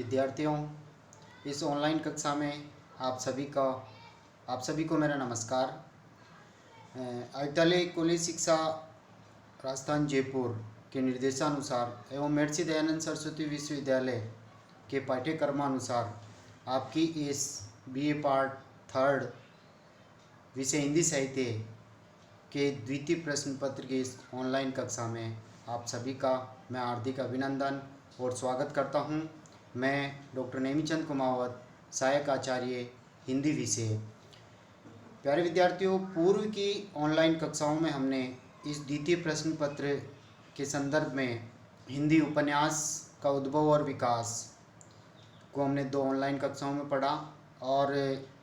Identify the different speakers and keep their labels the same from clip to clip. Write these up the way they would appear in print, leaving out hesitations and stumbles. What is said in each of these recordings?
Speaker 1: विद्यार्थियों, इस ऑनलाइन कक्षा में आप सभी को मेरा नमस्कार। आयुक्तालय कॉलेज शिक्षा राजस्थान जयपुर के निर्देशानुसार एवं महर्षि दयानंद सरस्वती विश्वविद्यालय के पाठ्यक्रमानुसार आपकी इस बीए पार्ट थर्ड विषय हिंदी साहित्य के द्वितीय प्रश्न पत्र की इस ऑनलाइन कक्षा में आप सभी का मैं हार्दिक अभिनंदन और स्वागत करता हूं। मैं डॉक्टर नेमीचंद कुमावत, सहायक आचार्य हिंदी विषय। प्यारे विद्यार्थियों, पूर्व की ऑनलाइन कक्षाओं में हमने इस द्वितीय प्रश्न पत्र के संदर्भ में हिंदी उपन्यास का उद्भव और विकास को हमने 2 ऑनलाइन कक्षाओं में पढ़ा और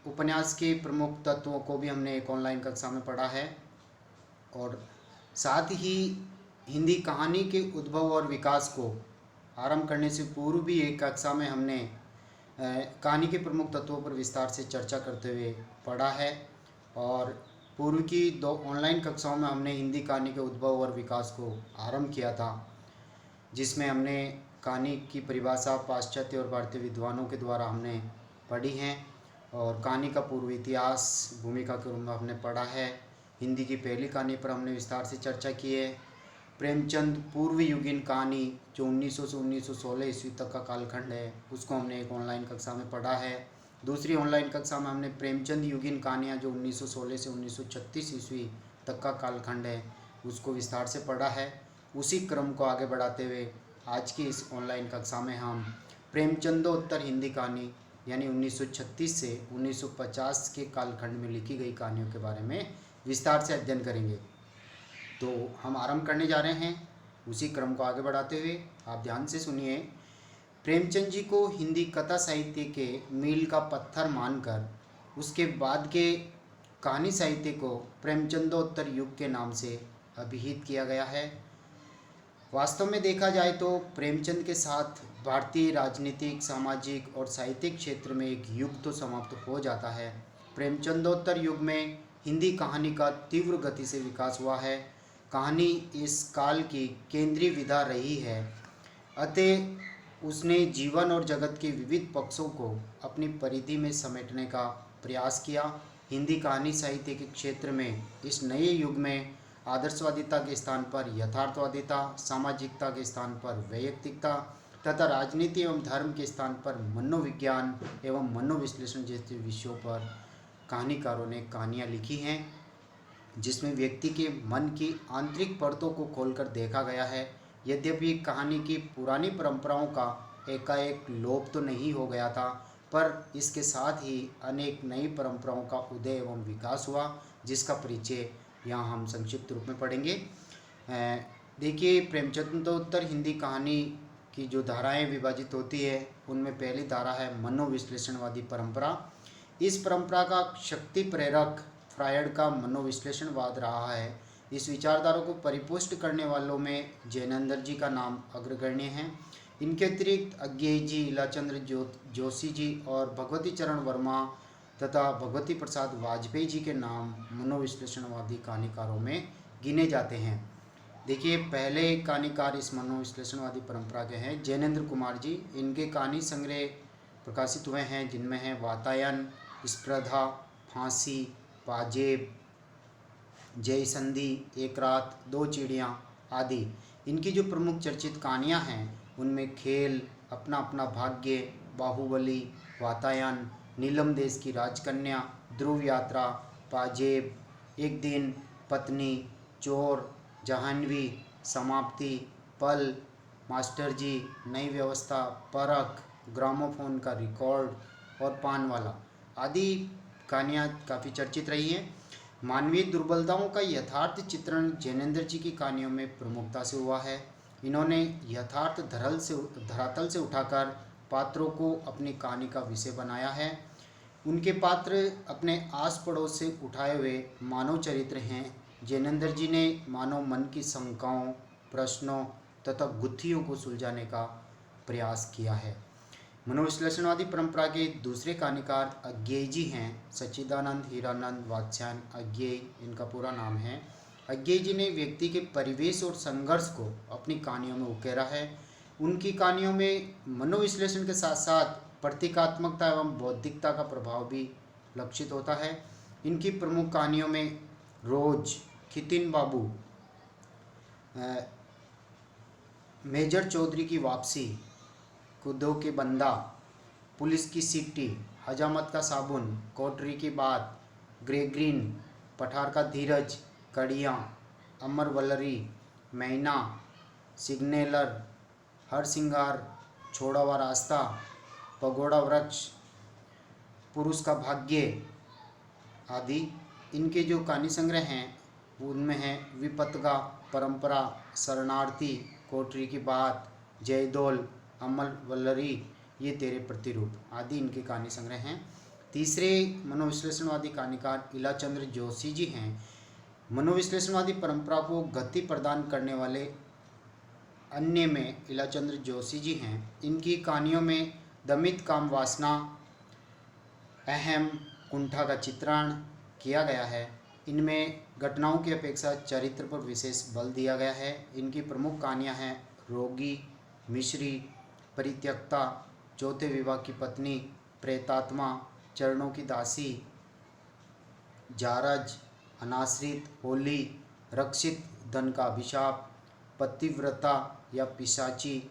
Speaker 1: उपन्यास के प्रमुख तत्वों को भी हमने एक ऑनलाइन कक्षा में पढ़ा है। और साथ ही हिंदी कहानी के उद्भव और विकास को आरंभ करने से पूर्व भी एक कक्षा में हमने कहानी के प्रमुख तत्वों पर विस्तार से चर्चा करते हुए पढ़ा है। और पूर्व की 2 ऑनलाइन कक्षाओं में हमने हिंदी कहानी के उद्भव और विकास को आरंभ किया था, जिसमें हमने कहानी की परिभाषा पाश्चात्य और भारतीय विद्वानों के द्वारा हमने पढ़ी हैं और कहानी का पूर्व इतिहास भूमिका के रूप में हमने पढ़ा है। हिंदी की पहली कहानी पर हमने विस्तार से चर्चा की है। प्रेमचंद पूर्व युगीन कहानी जो 1900 से 1916 ईस्वी तक का कालखंड है, उसको हमने एक ऑनलाइन कक्षा में पढ़ा है। दूसरी ऑनलाइन कक्षा में हमने प्रेमचंद युगीन कहानियाँ जो 1916 से 1936 ईस्वी तक का कालखंड है, उसको विस्तार से पढ़ा है। उसी क्रम को आगे बढ़ाते हुए आज की इस ऑनलाइन कक्षा में हम प्रेमचंदोत्तर हिंदी कहानी यानी 1936 से 1950 के कालखंड में लिखी गई कहानियों के बारे में विस्तार से अध्ययन करेंगे। तो हम आरंभ करने जा रहे हैं। उसी क्रम को आगे बढ़ाते हुए आप ध्यान से सुनिए। प्रेमचंद जी को हिंदी कथा साहित्य के मील का पत्थर मानकर उसके बाद के कहानी साहित्य को प्रेमचंदोत्तर युग के नाम से अभिहित किया गया है। वास्तव में देखा जाए तो प्रेमचंद के साथ भारतीय राजनीतिक, सामाजिक और साहित्यिक क्षेत्र में एक युग तो समाप्त हो जाता है। प्रेमचंदोत्तर युग में हिंदी कहानी का तीव्र गति से विकास हुआ है। कहानी इस काल की केंद्रीय विधा रही है, अतः उसने जीवन और जगत के विविध पक्षों को अपनी परिधि में समेटने का प्रयास किया। हिंदी कहानी साहित्य के क्षेत्र में इस नए युग में आदर्शवादिता के स्थान पर यथार्थवादिता, सामाजिकता के स्थान पर वैयक्तिकता तथा राजनीति एवं धर्म के स्थान पर मनोविज्ञान एवं मनोविश्लेषण जैसे विषयों पर कहानीकारों ने कहानियाँ लिखी हैं, जिसमें व्यक्ति के मन की आंतरिक परतों को खोलकर देखा गया है। यद्यपि कहानी की पुरानी परंपराओं का एकाएक लोप तो नहीं हो गया था, पर इसके साथ ही अनेक नई परंपराओं का उदय एवं विकास हुआ, जिसका परिचय यहाँ हम संक्षिप्त रूप में पढ़ेंगे। देखिए, प्रेमचंदोत्तर हिंदी कहानी की जो धाराएं विभाजित होती है, उनमें पहली धारा है मनोविश्लेषणवादी परंपरा। इस परंपरा का शक्ति प्रेरक फ्रायड का मनोविश्लेषणवाद रहा है। इस विचारधारा को परिपुष्ट करने वालों में जैनेन्द्र जी का नाम अग्रगण्य है। इनके अतिरिक्त अज्ञेय जी, इलाचंद्र जोशी जी और भगवती चरण वर्मा तथा भगवती प्रसाद वाजपेयी जी के नाम मनोविश्लेषणवादी कहानीकारों में गिने जाते हैं। देखिए, पहले कहानीकार इस मनोविश्लेषणवादी परंपरा के हैं जैनेन्द्र कुमार जी। इनके कहानी संग्रह प्रकाशित हुए हैं, जिनमें हैं वातायन, स्पर्धा, फांसी, पाजेब, जय संधि, एक रात, 2 चिड़ियाँ आदि। इनकी जो प्रमुख चर्चित कहानियाँ हैं, उनमें खेल, अपना अपना भाग्य, बाहुबली, वातायन, नीलम देश की राजकन्या, ध्रुव यात्रा, पाजेब, एक दिन, पत्नी, चोर, जाह्नवी, समाप्ति, पल, मास्टर जी, नई व्यवस्था, परख, ग्रामोफोन का रिकॉर्ड और पानवाला आदि कहानियाँ काफ़ी चर्चित रही हैं। मानवीय दुर्बलताओं का यथार्थ चित्रण जैनेन्द्र जी की कहानियों में प्रमुखता से हुआ है। इन्होंने यथार्थ धरातल से उठाकर पात्रों को अपनी कहानी का विषय बनाया है। उनके पात्र अपने आस पड़ोस से उठाए हुए मानव चरित्र हैं। जैनेन्द्र जी ने मानव मन की शंकाओं, प्रश्नों तथा गुत्थियों को सुलझाने का प्रयास किया है। मनोविश्लेषणवादी परंपरा के दूसरे कहानीकार अज्ञेय जी हैं। सच्चिदानंद हीरानंद वात्स्यायन अज्ञेय इनका पूरा नाम है। अज्ञेय जी ने व्यक्ति के परिवेश और संघर्ष को अपनी कहानियों में उकेरा है। उनकी कहानियों में मनोविश्लेषण के साथ साथ प्रतीकात्मकता एवं बौद्धिकता का प्रभाव भी लक्षित होता है। इनकी प्रमुख कहानियों में रोज, खितिन बाबू, मेजर चौधरी की वापसी, खुदो के बंदा, पुलिस की सिटी, हजामत का साबुन, कोटरी की बात, ग्रे ग्रीन, पठार का धीरज, कड़ियाँ, अमर वल्लरी, मैना, सिग्नेलर, हर सिंगार, छोड़ा हुआ रास्ता, पगोड़ा वृक्ष, पुरुष का भाग्य आदि। इनके जो कहानी संग्रह हैं उनमें हैं विपतगा, परंपरा, शरणार्थी, कोटरी की बात, जयदौल, अमर वल्लरी, ये तेरे प्रतिरूप आदि इनके कहानी संग्रह हैं। तीसरे मनोविश्लेषणवादी कहानीकार इलाचंद्र जोशी जी हैं। मनोविश्लेषणवादी परंपरा को गति प्रदान करने वाले अन्य में इलाचंद्र जोशी जी हैं। इनकी कहानियों में दमित काम वासना, अहम, कुंठा का चित्रण किया गया है। इनमें घटनाओं की अपेक्षा चरित्र पर विशेष बल दिया गया है। इनकी प्रमुख कहानियां हैं रोगी, मिश्री, परित्यक्ता, चौथे विवाह की पत्नी, प्रेतात्मा, चरणों की दासी, जारज, अनाश्रित, होली, रक्षित, धन का अभिशाप, पतिव्रता या पिशाची,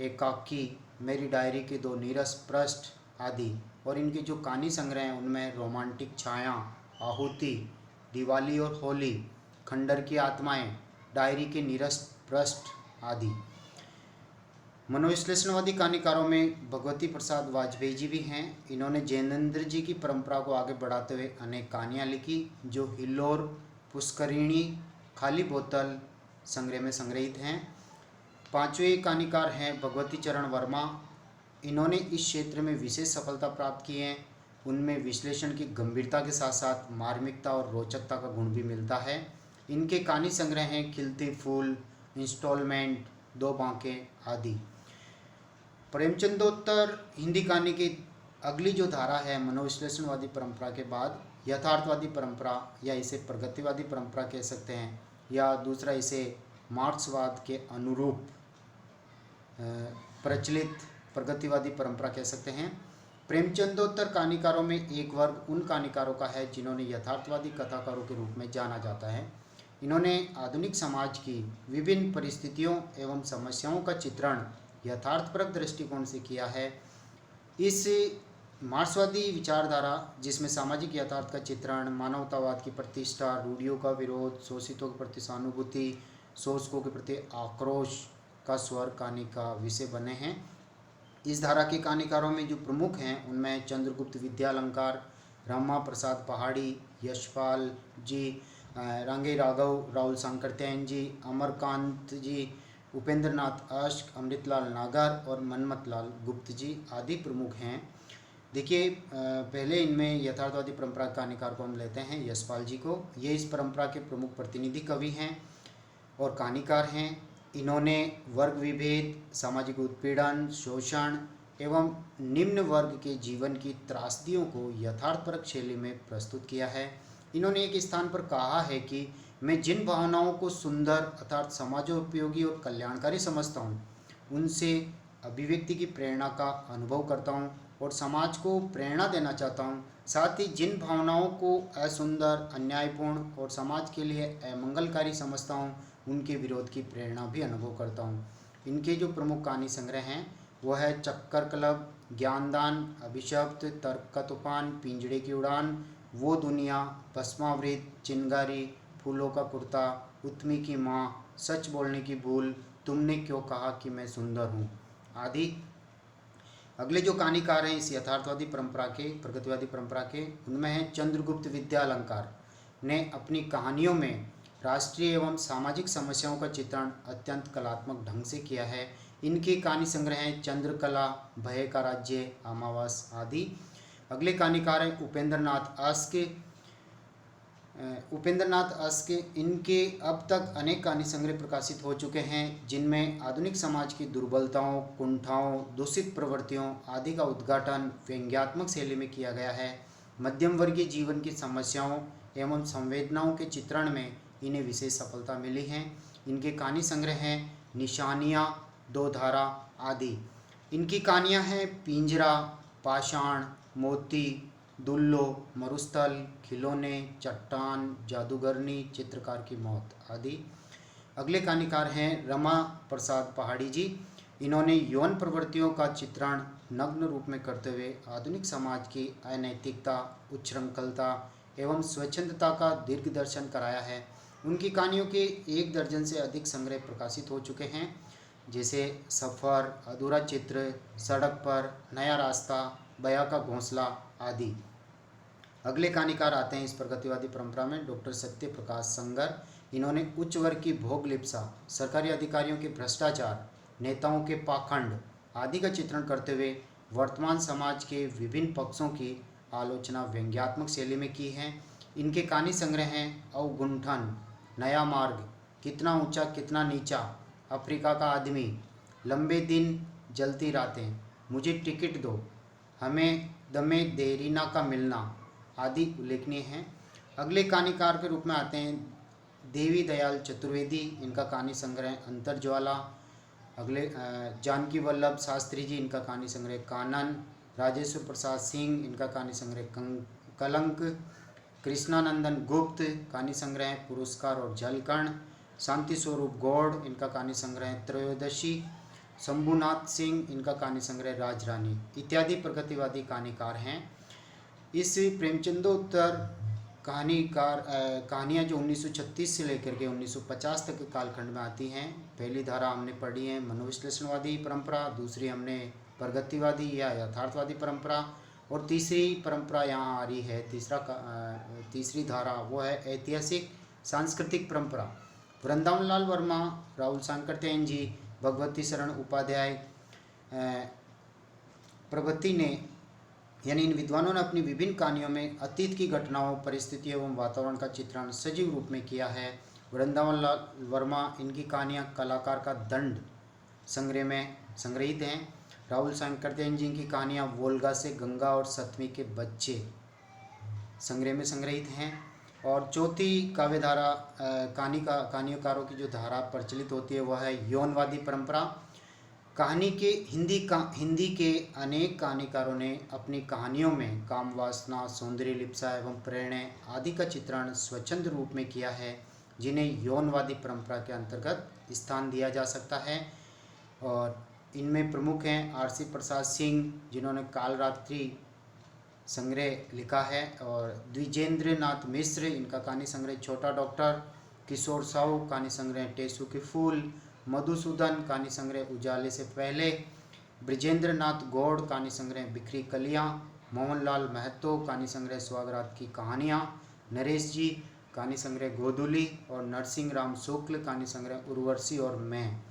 Speaker 1: एकाकी, मेरी डायरी के 2 नीरस पृष्ठ आदि। और इनके जो कहानी संग्रह हैं उनमें रोमांटिक छाया, आहुति, दिवाली और होली, खंडर की आत्माएं, डायरी के नीरस पृष्ठ आदि। मनोविश्लेषणवादी कहानीकारों में भगवती प्रसाद वाजपेयी जी भी हैं। इन्होंने जैनेन्द्र जी की परंपरा को आगे बढ़ाते हुए अनेक कहानियाँ लिखी जो हिल्लोर, पुष्करिणी, खाली बोतल संग्रह में संग्रहित हैं। 5वें कहानीकार हैं भगवती चरण वर्मा। इन्होंने इस क्षेत्र में विशेष सफलता प्राप्त की है। उनमें विश्लेषण की गंभीरता के साथ साथ मार्मिकता और रोचकता का गुण भी मिलता है। इनके कहानी संग्रह हैं खिलते फूल, इंस्टॉलमेंट, 2 बांके आदि। प्रेमचंदोत्तर हिंदी कहानी की अगली जो धारा है मनोविश्लेषणवादी परंपरा के बाद यथार्थवादी परंपरा, या इसे प्रगतिवादी परंपरा कह सकते हैं, या दूसरा इसे मार्क्सवाद के अनुरूप प्रचलित प्रगतिवादी परंपरा कह सकते हैं। प्रेमचंदोत्तर कहानीकारों में एक वर्ग उन कहानीकारों का है जिन्होंने यथार्थवादी कथाकारों के रूप में जाना जाता है। इन्होंने आधुनिक समाज की विभिन्न परिस्थितियों एवं समस्याओं का चित्रण यथार्थपरक दृष्टिकोण से किया है। इस मार्क्सवादी विचारधारा जिसमें सामाजिक यथार्थ का चित्रण, मानवतावाद की प्रतिष्ठा, रूढ़ियों का विरोध, शोषितों के प्रति सहानुभूति, शोषकों के प्रति आक्रोश का स्वर कहानी का विषय बने हैं। इस धारा के कहानीकारों में जो प्रमुख हैं उनमें चंद्रगुप्त विद्यालंकार, रामा प्रसाद पहाड़ी, यशपाल जी, रांगे राघव, राहुल सांकृत्यायन जी, अमरकांत जी, उपेंद्र नाथ अश्क, अमृतलाल नागर और मनमथलाल गुप्त जी आदि प्रमुख हैं। देखिए, पहले इनमें यथार्थवादी परंपरा कहानीकार को हम लेते हैं यशपाल जी को। ये इस परंपरा के प्रमुख प्रतिनिधि कवि हैं और कहानीकार हैं। इन्होंने वर्ग विभेद, सामाजिक उत्पीड़न, शोषण एवं निम्न वर्ग के जीवन की त्रासदियों को यथार्थपरक शैली में प्रस्तुत किया है। इन्होंने एक स्थान पर कहा है कि मैं जिन भावनाओं को सुंदर अर्थात समाजोपयोगी और कल्याणकारी समझता हूँ उनसे अभिव्यक्ति की प्रेरणा का अनुभव करता हूँ और समाज को प्रेरणा देना चाहता हूँ। साथ ही जिन भावनाओं को असुंदर, अन्यायपूर्ण और समाज के लिए अमंगलकारी समझता हूँ उनके विरोध की प्रेरणा भी अनुभव करता हूँ। इनके जो प्रमुख कहानी संग्रह हैं वो है चक्कर क्लब, ज्ञानदान, अभिशप्त, तर्क का तूफान, पिंजड़े की उड़ान, वो दुनिया, भस्मावृत, चिंगारी, फूलों का कुर्ता, उत्मी की माँ, सच बोलने की भूल, तुमने क्यों कहा कि मैं सुंदर हूँ आदि। अगले जो कहानीकार हैं इस यथार्थवादी परंपरा के, प्रगतिवादी परंपरा के, उनमें हैं चंद्रगुप्त विद्यालंकार ने अपनी कहानियों में राष्ट्रीय एवं सामाजिक समस्याओं का चित्रण अत्यंत कलात्मक ढंग से किया है। इनके कहानी संग्रह हैं चंद्रकला, भय का राज्य, अमावस आदि। अगले कहानीकार हैं उपेंद्र नाथ अस्के। इनके अब तक अनेक कहानी संग्रह प्रकाशित हो चुके हैं जिनमें आधुनिक समाज की दुर्बलताओं, कुंठाओं, दूषित प्रवृत्तियों आदि का उद्घाटन व्यंग्यात्मक शैली में किया गया है। मध्यम वर्गीय जीवन की समस्याओं एवं संवेदनाओं के चित्रण में इन्हें विशेष सफलता मिली है। इनके कहानी संग्रह हैं निशानियाँ, दो धारा आदि। इनकी कहानियाँ हैं पिंजरा, पाषाण, मोती, दुल्लो, मरुस्थल, खिलौने, चट्टान, जादूगरनी, चित्रकार की मौत आदि। अगले कहानीकार हैं रमा प्रसाद पहाड़ी जी। इन्होंने यौन प्रवृत्तियों का चित्रण नग्न रूप में करते हुए आधुनिक समाज की अनैतिकता, उच्छृंखलता एवं स्वच्छंदता का दिग्दर्शन कराया है। उनकी कहानियों के 1 दर्जन से अधिक संग्रह प्रकाशित हो चुके हैं, जैसे सफ़र, अधूरा चित्र, सड़क पर, नया रास्ता, बया का घोंसला आदि। अगले कहानीकार आते हैं इस प्रगतिवादी परंपरा में डॉक्टर सत्य प्रकाश संगर। इन्होंने उच्च वर्ग की भोग लिप्सा, सरकारी अधिकारियों के भ्रष्टाचार, नेताओं के पाखंड आदि का चित्रण करते हुए वर्तमान समाज के विभिन्न पक्षों की आलोचना व्यंग्यात्मक शैली में की है। इनके कहानी संग्रह हैं अवगुंठन, नया मार्ग, कितना ऊंचा कितना नीचा, अफ्रीका का आदमी, लंबे दिन जलती रातें, मुझे टिकट दो, हमें दमे देरीना का मिलना आदि उल्लेखनीय हैं। अगले कहानीकार के रूप में आते हैं देवी दयाल चतुर्वेदी। इनका कहानी संग्रह अंतरज्वाला। अगले जानकी वल्लभ शास्त्री जी, इनका कहानी संग्रह कानन। राजेश्वर प्रसाद सिंह, इनका कहानी संग्रह कलंक। कृष्णानंदन गुप्त, कहानी संग्रह पुरस्कार और जलकर्ण। शांति स्वरूप गौड़, इनका कहानी संग्रह त्रयोदशी। शंभुनाथ सिंह, इनका कहानी संग्रह राजरानी इत्यादि प्रगतिवादी कहानीकार हैं। इस प्रेमचंदोत्तर कहानियाँ जो 1936 से लेकर के 1950 तक के कालखंड में आती हैं। पहली धारा हमने पढ़ी है मनोविश्लेषणवादी परंपरा, दूसरी हमने प्रगतिवादी या यथार्थवादी परंपरा, और तीसरी परंपरा यहाँ आ रही है, तीसरी धारा वो है ऐतिहासिक सांस्कृतिक परंपरा। वृंदावन लाल वर्मा, राहुल सांकरतेन जी, भगवती शरण उपाध्याय प्रभृति ने यानी इन विद्वानों ने अपनी विभिन्न कहानियों में अतीत की घटनाओं, परिस्थितियों एवं वातावरण का चित्रण सजीव रूप में किया है। वृंदावन लाल वर्मा, इनकी कहानियाँ कलाकार का दंड संग्रह में संग्रहित हैं। राहुल सांकरतेन जी की कहानियाँ वोल्गा से गंगा और सतमी के बच्चे संग्रह में संग्रहित हैं। और चौथी काव्यधारा कहानियोकारों की जो धारा प्रचलित होती है वह है यौनवादी परंपरा। हिंदी के अनेक कहानीकारों ने अपनी कहानियों में काम वासना, सौंदर्य लिप्सा एवं प्रेरणा आदि का चित्रण स्वच्छंद रूप में किया है, जिन्हें यौनवादी परंपरा के अंतर्गत स्थान दिया जा सकता है। और इनमें प्रमुख हैं आर.सी. प्रसाद सिंह, जिन्होंने कालरात्रि संग्रह लिखा है, और द्विजेंद्र नाथ मिश्र, इनका कहानी संग्रह छोटा डॉक्टर। किशोर साहू, कहानी संग्रह टेसू के फूल। मधुसूदन, कहानी संग्रह उजाले से पहले। ब्रिजेंद्र नाथ गौड़, कहानी संग्रह बिखरी कलियाँ। मोहनलाल महतो, कहानी संग्रह स्वागरात की कहानियाँ। नरेश जी, कहानी संग्रह गोधुली। और नरसिंह राम शुक्ल, कहानी संग्रह उर्वशी और मैं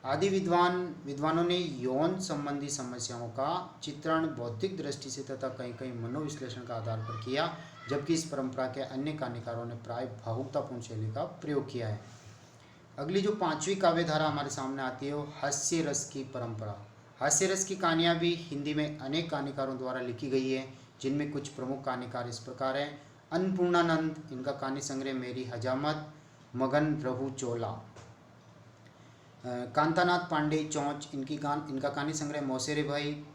Speaker 1: आदि विद्वानों ने यौन संबंधी समस्याओं का चित्रण बौद्धिक दृष्टि से तथा कहीं कहीं मनोविश्लेषण का आधार पर किया, जबकि इस परंपरा के अन्य कहानीकारों ने प्राय भावुकतापूर्ण शैली का प्रयोग किया है। अगली जो 5वीं काव्यधारा हमारे सामने आती है वो हास्य रस की परंपरा। हास्य रस की कहानियाँ भी हिंदी में अनेक कहानीकारों द्वारा लिखी गई है, जिनमें कुछ प्रमुख कहानीकार इस प्रकार हैं। अन्नपूर्णानंद, इनका कहानी संग्रह मेरी हजामत। मगन रहू चोला। कांतानाथ पांडे चौंच, इनका कहानी संग्रह मौसेरे भाई।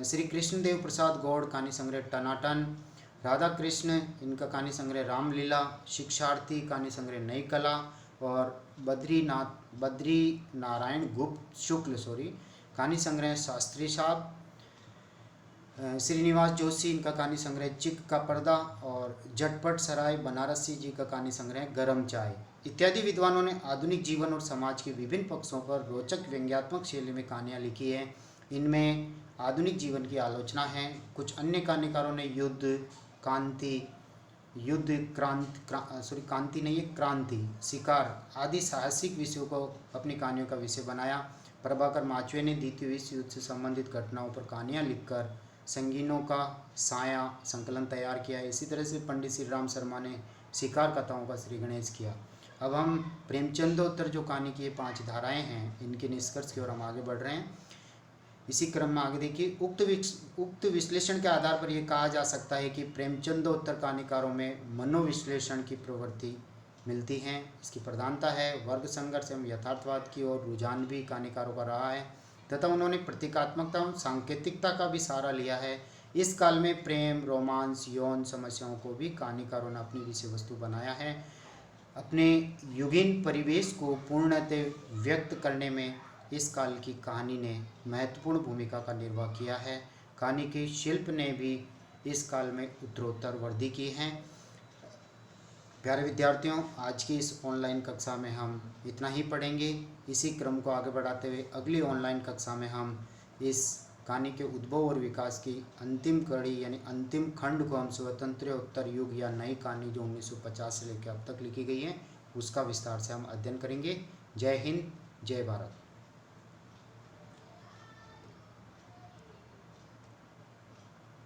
Speaker 1: श्री कृष्णदेव प्रसाद गौड़, कहानी संग्रह टनाटन। राधा कृष्ण, इनका कहानी संग्रह रामलीला। शिक्षार्थी, कहानी संग्रह नई कला। और बद्री नारायण गुप्त शुक्ल कहानी संग्रह शास्त्री साहब। श्रीनिवास जोशी, इनका कहानी संग्रह चिक का पर्दा। और झटपट सराय बनारसी जी का कहानी संग्रह गरम चाय इत्यादि विद्वानों ने आधुनिक जीवन और समाज के विभिन्न पक्षों पर रोचक व्यंग्यात्मक शैली में कहानियाँ लिखी है। इनमें आधुनिक जीवन की आलोचना है। कुछ अन्य कहानीकारों ने क्रांति, शिकार आदि साहसिक विषयों को अपनी कहानियों का विषय बनाया। प्रभाकर माचवे ने द्वितीय विश्व युद्ध से संबंधित घटनाओं पर कहानियाँ लिखकर संगीनों का साया संकलन तैयार किया। इसी तरह से पंडित श्री राम शर्मा ने शिकार कथाओं का श्री गणेश किया। अब हम प्रेमचंदोत्तर जो कहानी की 5 धाराएं हैं, इनके निष्कर्ष की ओर हम आगे बढ़ रहे हैं। इसी क्रम में आगे देखिए, उक्त विश्लेषण के आधार पर यह कहा जा सकता है कि प्रेमचंदोत्तर कहानीकारों में मनोविश्लेषण की प्रवृत्ति मिलती हैं। इसकी प्रधानता है वर्ग संघर्ष एवं यथार्थवाद की ओर रुझान भी कहानीकारों का रहा है तथा उन्होंने प्रतीकात्मकता और सांकेतिकता का भी सहारा लिया है। इस काल में प्रेम, रोमांस, यौन समस्याओं को भी कहानीकारों ने अपनी विषय वस्तु बनाया है। अपने युगीन परिवेश को पूर्णतः व्यक्त करने में इस काल की कहानी ने महत्वपूर्ण भूमिका का निर्वाह किया है। कहानी के शिल्प ने भी इस काल में उत्तरोत्तर वृद्धि की है। प्यारे विद्यार्थियों, आज की इस ऑनलाइन कक्षा में हम इतना ही पढ़ेंगे। इसी क्रम को आगे बढ़ाते हुए अगली ऑनलाइन कक्षा में हम इस कहानी के उद्भव और विकास की अंतिम कड़ी यानी अंतिम खंड को हम स्वतंत्रोत्तर युग या नई कहानी जो 1950 से लेकर अब तक लिखी गई है उसका विस्तार से हम अध्ययन करेंगे। जय हिंद, जय भारत।